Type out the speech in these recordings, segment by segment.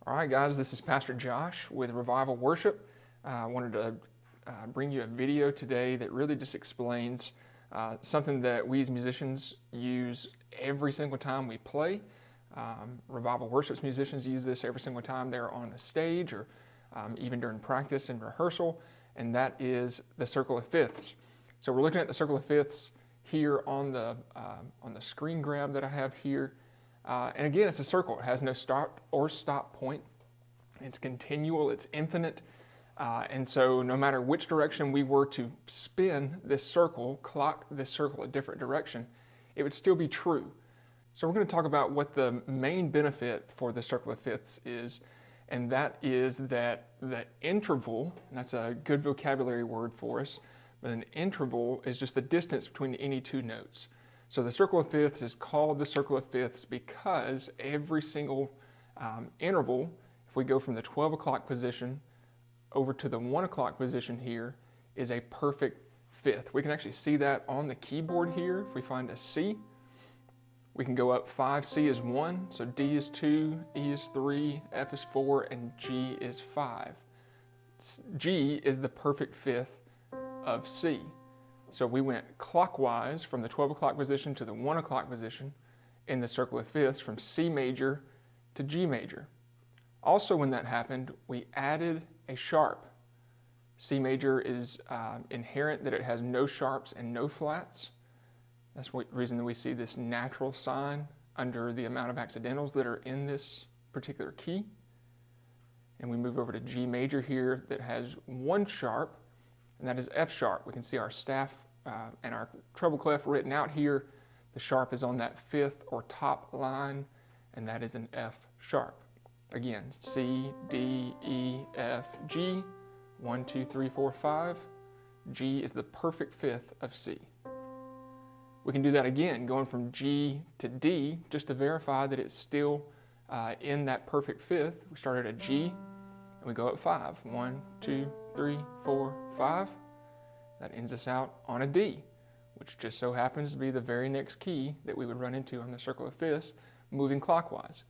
All right, guys, this is Pastor Josh with Revival Worship. I wanted to bring you a video today that really just explains something that we as musicians use every single time we play. Revival Worship's musicians use this every single time they're on a stage or even during practice and rehearsal, and that is the circle of fifths. So we're looking at the circle of fifths here on the screen grab that I have here. And again, it's a circle. It has no start or stop point. It's continual, it's infinite. And so no matter which direction we were to spin this circle, clock this circle a different direction, it would still be true. So we're going to talk about what the main benefit for the circle of fifths is, and that is that the interval, and that's a good vocabulary word for us, but an interval is just the distance between any two notes. So the circle of fifths is called the circle of fifths because every single interval, if we go from the 12 o'clock position over to the 1 o'clock position here, is a perfect fifth. We can actually see that on the keyboard here. If we find a C, we can go up 5. C is 1, so D is 2, E is 3, F is 4, and G is 5. G is the perfect fifth of C. So we went clockwise from the 12 o'clock position to the 1 o'clock position in the circle of fifths from C major to G major. Also, when that happened, we added a sharp. C major is inherent that it has no sharps and no flats. That's the reason that we see this natural sign under the amount of accidentals that are in this particular key. And we move over to G major here that has one sharp, and that is F sharp. We can see our staff and our treble clef written out here. The sharp is on that fifth or top line, and that is an F sharp. Again, C, D, E, F, G, 1, 2, 3, 4, 5. G is the perfect fifth of C. We can do that again, going from G to D, just to verify that it's still in that perfect fifth. We start at a G, and we go up 5. 1, 2, 3, 4, 5. That ends us out on a D, which just so happens to be the very next key that we would run into on the circle of fifths, moving clockwise.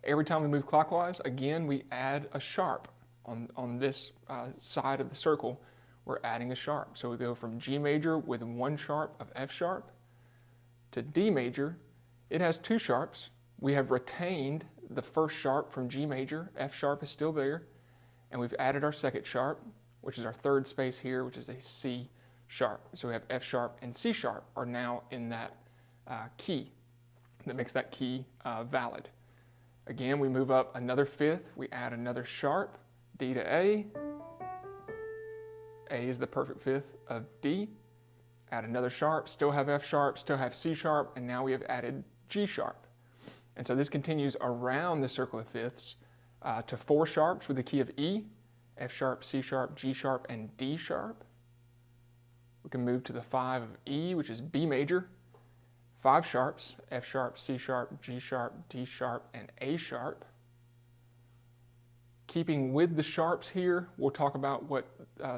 Every time we move clockwise, again, we add a sharp. On this side of the circle, we're adding a sharp. So we go from G major with one sharp of F sharp to D major. It has two sharps. We have retained the first sharp from G major. F sharp is still there. And we've added our second sharp, which is our third space here, which is a C sharp. So we have F sharp and C sharp are now in that key that makes that key valid. Again, we move up another fifth, we add another sharp, D to A. A is the perfect fifth of D. Add another sharp, still have F sharp, still have C sharp, and now we have added G sharp. And so this continues around the circle of fifths to 4 sharps with the key of E, F sharp, C sharp, G sharp, and D sharp. We can move to the 5 of E, which is B major. 5 sharps, F sharp, C sharp, G sharp, D sharp, and A sharp. Keeping with the sharps here, we'll talk about what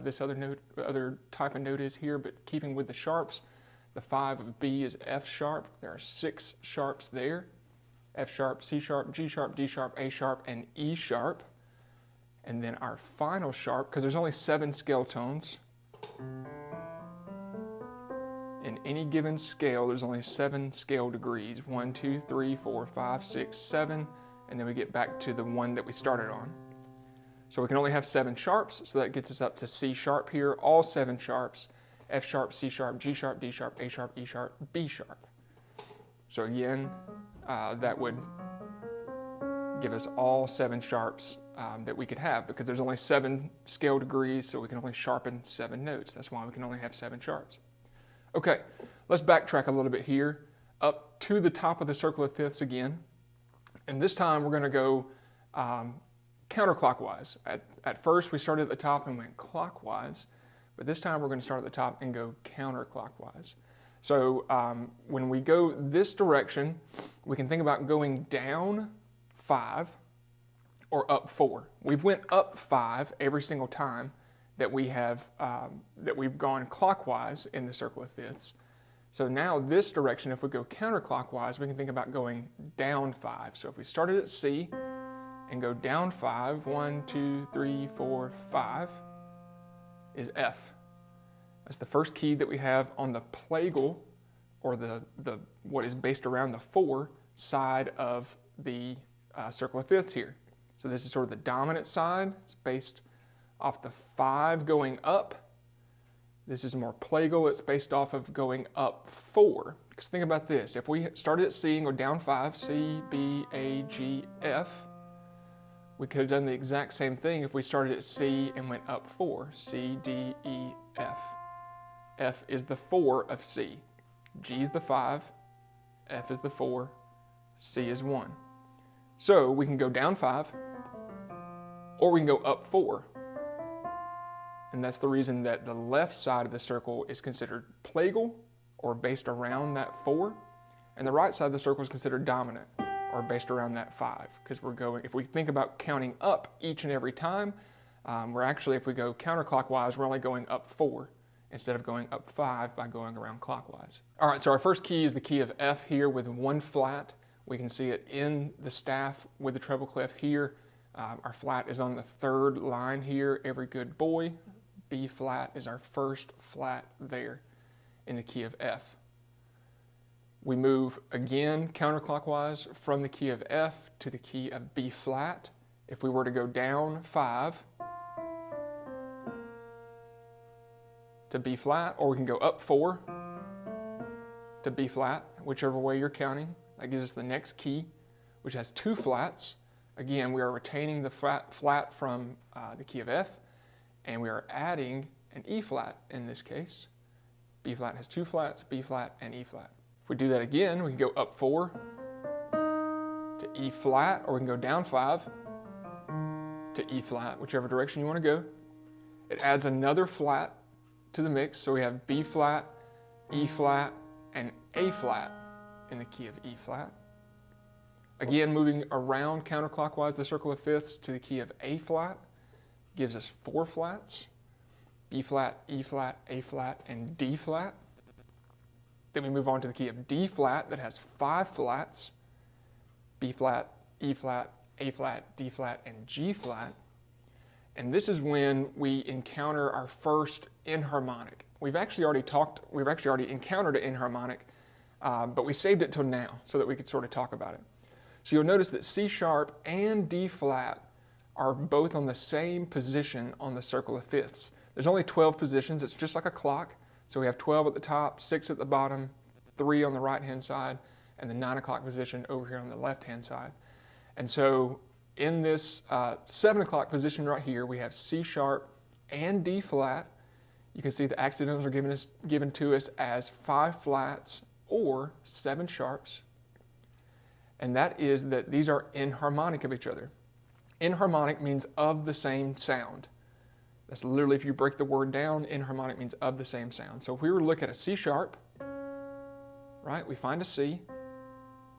this other type of note is here, but keeping with the sharps, the 5 of B is F sharp. There are 6 sharps there. F sharp, C sharp, G sharp, D sharp, A sharp, and E sharp. And then our final sharp, because there's only 7 scale tones. In any given scale, there's only 7 scale degrees. 1, 2, 3, 4, 5, 6, 7, and then we get back to the one that we started on. So we can only have 7 sharps, so that gets us up to C sharp here, all 7 sharps, F sharp, C sharp, G sharp, D sharp, A sharp, E sharp, B sharp. So again, that would give us all 7 sharps that we could have, because there's only 7 scale degrees, so we can only sharpen 7 notes. That's why we can only have 7 sharps. Okay, let's backtrack a little bit here, up to the top of the circle of fifths again. And this time we're going to go counterclockwise. At first we started at the top and went clockwise, but this time we're going to start at the top and go counterclockwise. So when we go this direction, we can think about going down 5 or up 4. We've went up 5 every single time that we've gone clockwise in the circle of fifths. So now this direction, if we go counterclockwise, we can think about going down 5. So if we started at C, and go down 5, 1, 2, 3, 4, 5, is F. That's the first key that we have on the plagal, or the what is based around the 4 side of the circle of fifths here. So this is sort of the dominant side. It's based off the 5 going up. This is more plagal. It's based off of going up 4. Because think about this. If we started at C and go down 5, C, B, A, G, F, we could have done the exact same thing if we started at C and went up 4. C, D, E, F. F is the 4 of C. G is the 5. F is the 4. C is 1. So we can go down 5, or we can go up 4. And that's the reason that the left side of the circle is considered plagal, or based around that 4, and the right side of the circle is considered dominant, or based around that 5. Because we're going, if we think about counting up each and every time, we're actually, if we go counterclockwise, we're only going up 4 instead of going up 5 by going around clockwise. All right, so our first key is the key of F here with 1 flat. We can see it in the staff with the treble clef here. Our flat is on the 3rd line here, every good boy. B flat is our first flat there in the key of F. We move again counterclockwise from the key of F to the key of B flat. If we were to go down 5 to B flat, or we can go up 4 to B flat, whichever way you're counting. That gives us the next key, which has 2 flats. Again, we are retaining the flat from the key of F, and we are adding an E flat in this case. B flat has 2 flats, B flat and E flat. If we do that again, we can go up 4 to E flat, or we can go down 5 to E flat, whichever direction you want to go. It adds another flat to the mix, so we have B flat, E flat, and A flat in the key of E flat. Again, moving around counterclockwise the circle of fifths to the key of A flat gives us 4 flats: B flat, E flat, A flat, and D flat. Then we move on to the key of D flat that has 5 flats: B flat, E flat, A flat, D flat, and G flat. And this is when we encounter our first enharmonic. We've actually already encountered an enharmonic, but we saved it till now so that we could sort of talk about it. So you'll notice that C sharp and D flat are both on the same position on the circle of fifths. There's only 12 positions. It's just like a clock. So we have 12 at the top, 6 at the bottom, 3 on the right-hand side, and the 9 o'clock position over here on the left-hand side. And so in this 7 o'clock position right here, we have C sharp and D flat. You can see the accidentals are given to us as 5 flats or 7 sharps. And that is that these are enharmonic of each other. Enharmonic means of the same sound. That's literally, if you break the word down, enharmonic means of the same sound. So if we were to look at a C sharp, right, we find a C,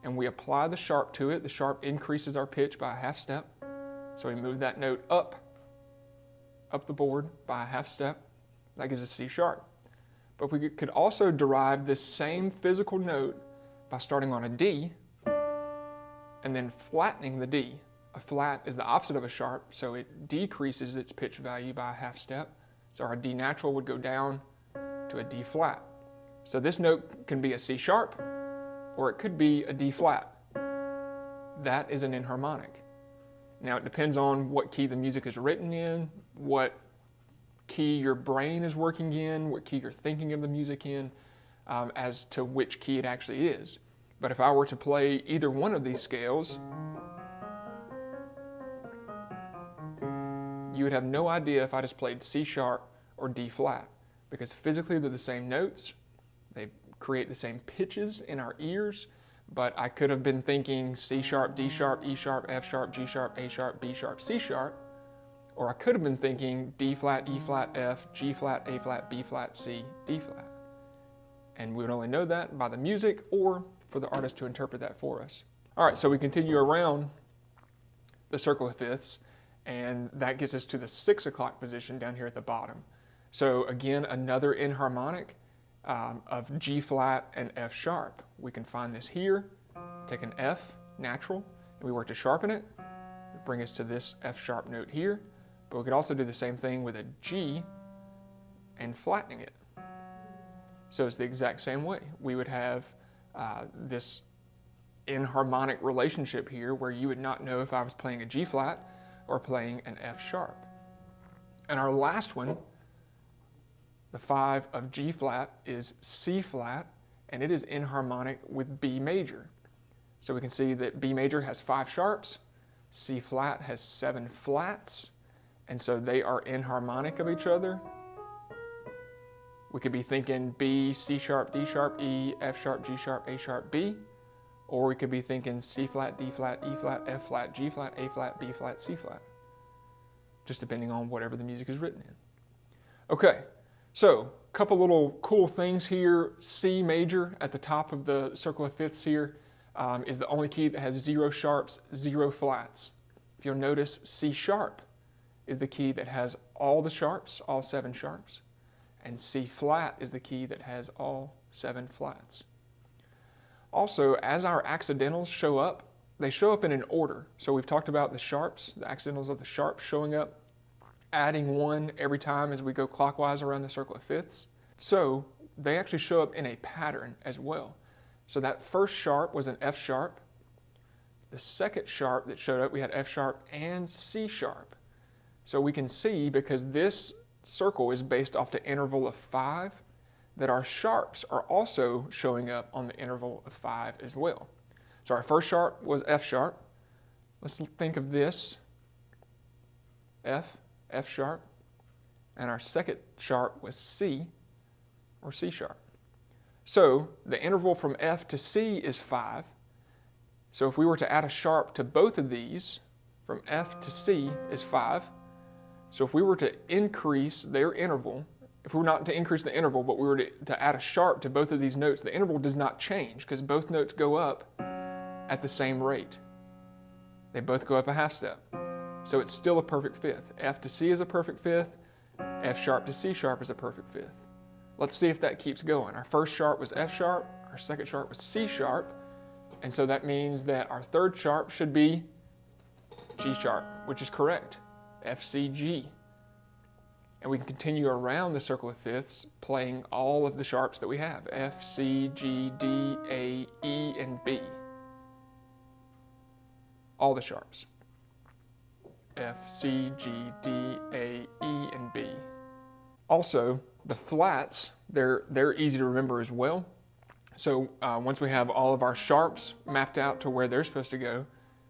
and we apply the sharp to it. The sharp increases our pitch by a half step. So we move that note up the board by a half step. That gives us C sharp. But we could also derive this same physical note by starting on a D and then flattening the D. A flat is the opposite of a sharp, so it decreases its pitch value by a half step. So our D natural would go down to a D flat. So this note can be a C sharp, or it could be a D flat. That is an enharmonic. Now it depends on what key the music is written in, what key your brain is working in, what key you're thinking of the music in, as to which key it actually is. But if I were to play either one of these scales, you would have no idea if I just played C sharp or D flat, because physically they're the same notes, they create the same pitches in our ears, but I could have been thinking C sharp, D sharp, E sharp, F sharp, G sharp, A sharp, B sharp, C sharp, or I could have been thinking D flat, E flat, F, G flat, A flat, B flat, C, D flat. And we would only know that by the music or for the artist to interpret that for us. All right, so we continue around the circle of fifths, and that gets us to the 6 o'clock position down here at the bottom. So again, another enharmonic of G flat and F sharp. We can find this here, take an F natural, and we were to sharpen it, we bring us to this F sharp note here, but we could also do the same thing with a G and flattening it. So it's the exact same way. We would have this inharmonic relationship here where you would not know if I was playing a G flat or playing an F sharp. And our last one, the 5 of G flat, is C flat, and it is inharmonic with B major. So we can see that B major has 5 sharps, C flat has 7 flats, and so they are inharmonic of each other. We could be thinking B, C sharp, D sharp, E, F sharp, G sharp, A sharp, B. Or we could be thinking C flat, D flat, E flat, F flat, G flat, A flat, B flat, C flat. Just depending on whatever the music is written in. Okay, so a couple little cool things here. C major at the top of the circle of fifths here is the only key that has 0 sharps, 0 flats. If you'll notice, C sharp is the key that has all the sharps, all 7 sharps. And C flat is the key that has all 7 flats. Also, as our accidentals show up, they show up in an order. So we've talked about the sharps, the accidentals of the sharps showing up, adding 1 every time as we go clockwise around the circle of fifths. So they actually show up in a pattern as well. So that first sharp was an F sharp. The second sharp that showed up, we had F sharp and C sharp. So we can see, because this circle is based off the interval of 5, that our sharps are also showing up on the interval of 5 as well. So our first sharp was F sharp. Let's think of this, F sharp, and our second sharp was C, or C sharp. So the interval from F to C is 5. So if we were to add a sharp to both of these, from F to C is 5. So if we were to increase their interval, if we were not to increase the interval, but we were to add a sharp to both of these notes, the interval does not change because both notes go up at the same rate. They both go up a half step. So it's still a perfect fifth. F to C is a perfect fifth. F sharp to C sharp is a perfect fifth. Let's see if that keeps going. Our first sharp was F sharp. Our second sharp was C sharp. And so that means that our third sharp should be G sharp, which is correct. F, C, G. And we can continue around the circle of fifths playing all of the sharps that we have. F, C, G, D, A, E, and B. All the sharps. F, C, G, D, A, E, and B. Also, the flats, they're easy to remember as well. So once we have all of our sharps mapped out to where they're supposed to go,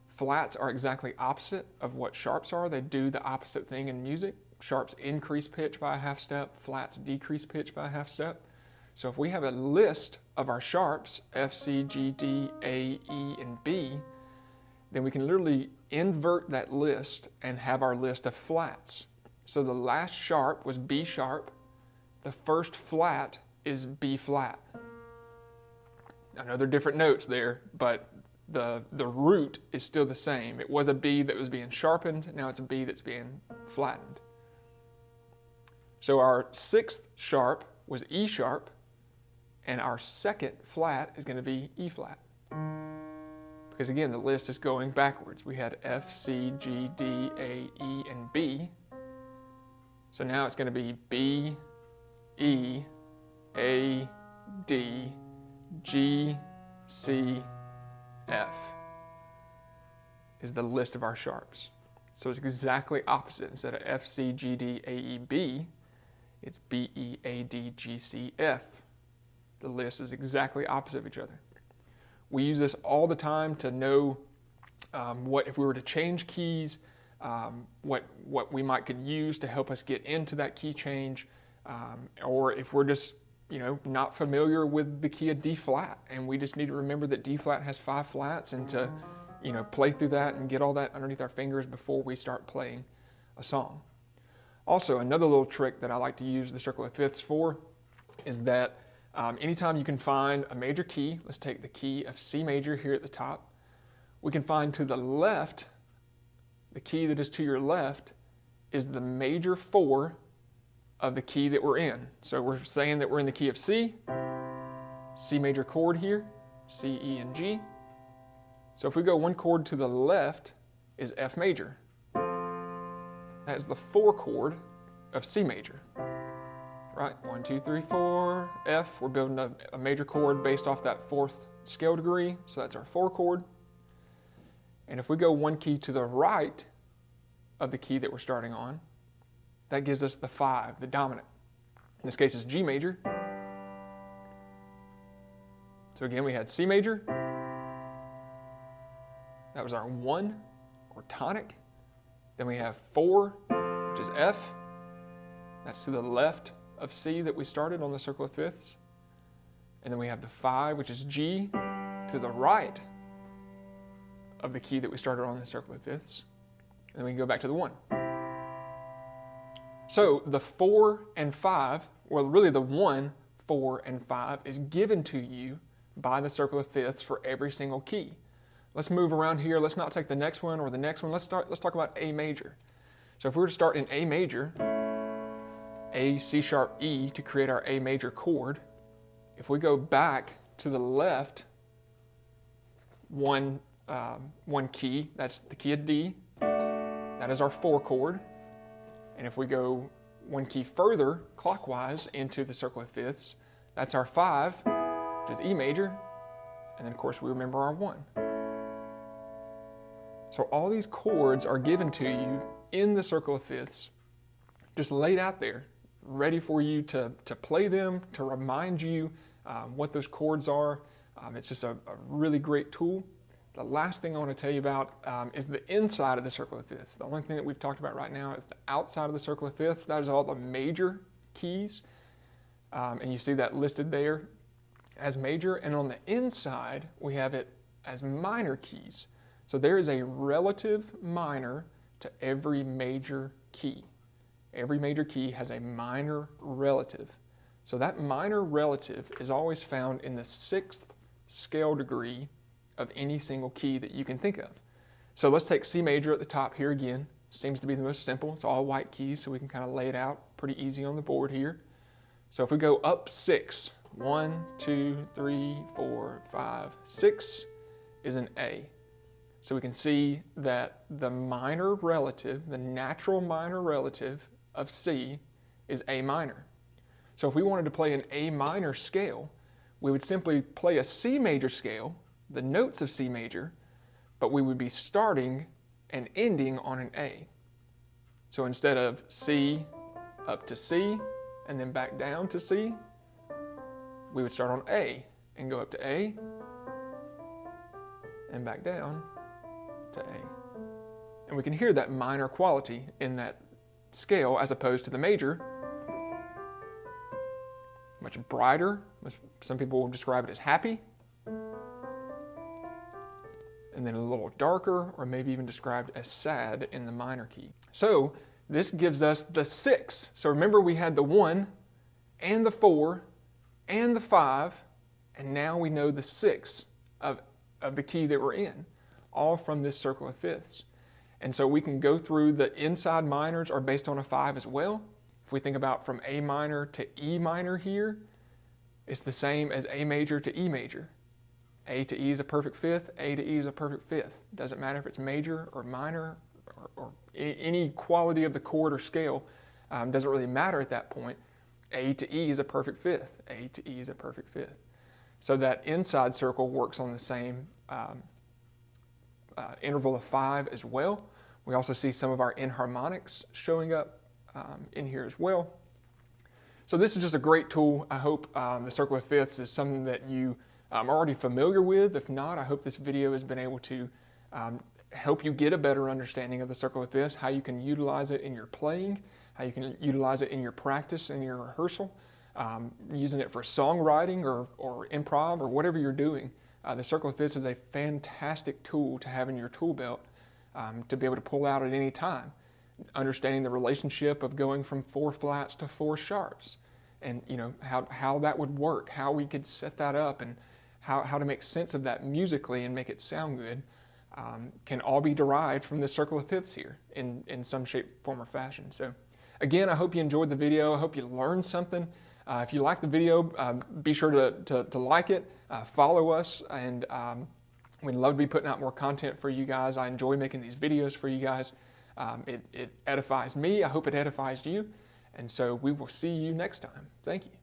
flats are exactly opposite of what sharps are. They do the opposite thing in music. Sharps increase pitch by a half step, flats decrease pitch by a half step. So if we have a list of our sharps, F, C, G, D, A, E, and B, then we can literally invert that list and have our list of flats. So the last sharp was B sharp. The first flat is B flat. I know they're different notes there, but the root is still the same. It was a B that was being sharpened, now it's a B that's being flattened. So our sixth sharp was E sharp, and our second flat is going to be E flat. Because again, the list is going backwards. We had F, C, G, D, A, E, and B. So now it's going to be B, E, A, D, G, C, F is the list of our sharps. So it's exactly opposite. Instead of F, C, G, D, A, E, B, it's B, E, A, D, G, C, F. The list is exactly opposite of each other. We use this all the time to know what if we were to change keys, what we might could use to help us get into that key change, or if we're just not familiar with the key of D flat, and we just need to remember that D flat has 5 flats, and to play through that and get all that underneath our fingers before we start playing a song. Also, another little trick that I like to use the circle of fifths for is that anytime you can find a major key, let's take the key of C major here at the top, we can find to the left, the key that is to your left is the major 4 of the key that we're in. So we're saying that we're in the key of C, C major chord here, C, E, and G. So if we go one chord to the left, is F major. That is the 4 chord of C major. Right? 1, 2, 3, 4, F. We're building a major chord based off that 4th scale degree, so that's our 4 chord. And if we go 1 key to the right of the key that we're starting on, that gives us the 5, the dominant. In this case, it's G major. So again, we had C major. That was our 1, or tonic. Then we have 4, which is F. That's to the left of C that we started on the circle of fifths. And then we have the 5, which is G, to the right of the key that we started on the circle of fifths. And then we can go back to the 1. So the 4 and 5, well, really the 1, 4, and 5 is given to you by the circle of fifths for every single key. Let's move around here. Let's not take the next one or the next one. Let's talk about A major. So if we were to start in A major, A, C sharp, E to create our A major chord, if we go back to the left one key, that's the key of D. That is our 4 chord. And if we go 1 key further clockwise into the circle of fifths, that's our 5, which is E major. And then of course we remember our 1. So all these chords are given to you in the circle of fifths, just laid out there, ready for you to play them, to remind you what those chords are. It's just a really great tool. The last thing I want to tell you about is the inside of the circle of fifths. The only thing that we've talked about right now is the outside of the circle of fifths. That is all the major keys. And you see that listed there as major. And on the inside, we have it as minor keys. So there is a relative minor to every major key. Every major key has a minor relative. So that minor relative is always found in the 6th scale degree of any single key that you can think of. So let's take C major at the top here again. Seems to be the most simple. It's all white keys, so we can kind of lay it out pretty easy on the board here. So if we go up 6, 1, 2, 3, 4, 5, 6 is an A. So we can see that the minor relative, the natural minor relative of C is A minor. So if we wanted to play an A minor scale, we would simply play a C major scale, the notes of C major, but we would be starting and ending on an A. So instead of C up to C and then back down to C, we would start on A and go up to A and back down to A. And we can hear that minor quality in that scale as opposed to the major. Much brighter. Some people will describe it as happy. And then a little darker, or maybe even described as sad in the minor key. So this gives us the 6. So remember, we had the 1 and the 4 and the 5, and now we know the 6 of the key that we're in, all from this circle of fifths. And so we can go through the inside minors are based on a 5 as well. If we think about from A minor to E minor here, it's the same as A major to E major. A to E is a perfect fifth, A to E is a perfect fifth. Doesn't matter if it's major or minor or any quality of the chord or scale, doesn't really matter at that point. A to E is a perfect fifth, A to E is a perfect fifth. So that inside circle works on the same interval of 5 as well. We also see some of our enharmonics showing up in here as well. So this is just a great tool. I hope the circle of fifths is something that you are already familiar with. If not, I hope this video has been able to help you get a better understanding of the circle of fifths, how you can utilize it in your playing, how you can utilize it in your practice and your rehearsal, using it for songwriting or improv or whatever you're doing. The circle of fifths is a fantastic tool to have in your tool belt to be able to pull out at any time. Understanding the relationship of going from 4 flats to 4 sharps, and how that would work, how we could set that up, and how to make sense of that musically and make it sound good, can all be derived from the circle of fifths here in some shape, form, or fashion. So again, I hope you enjoyed the video. I hope you learned something. If you like the video, be sure to like it, follow us, and We'd love to be putting out more content for you guys. I enjoy making these videos for you guys. It edifies me. I hope it edifies you. And so we will see you next time. Thank you.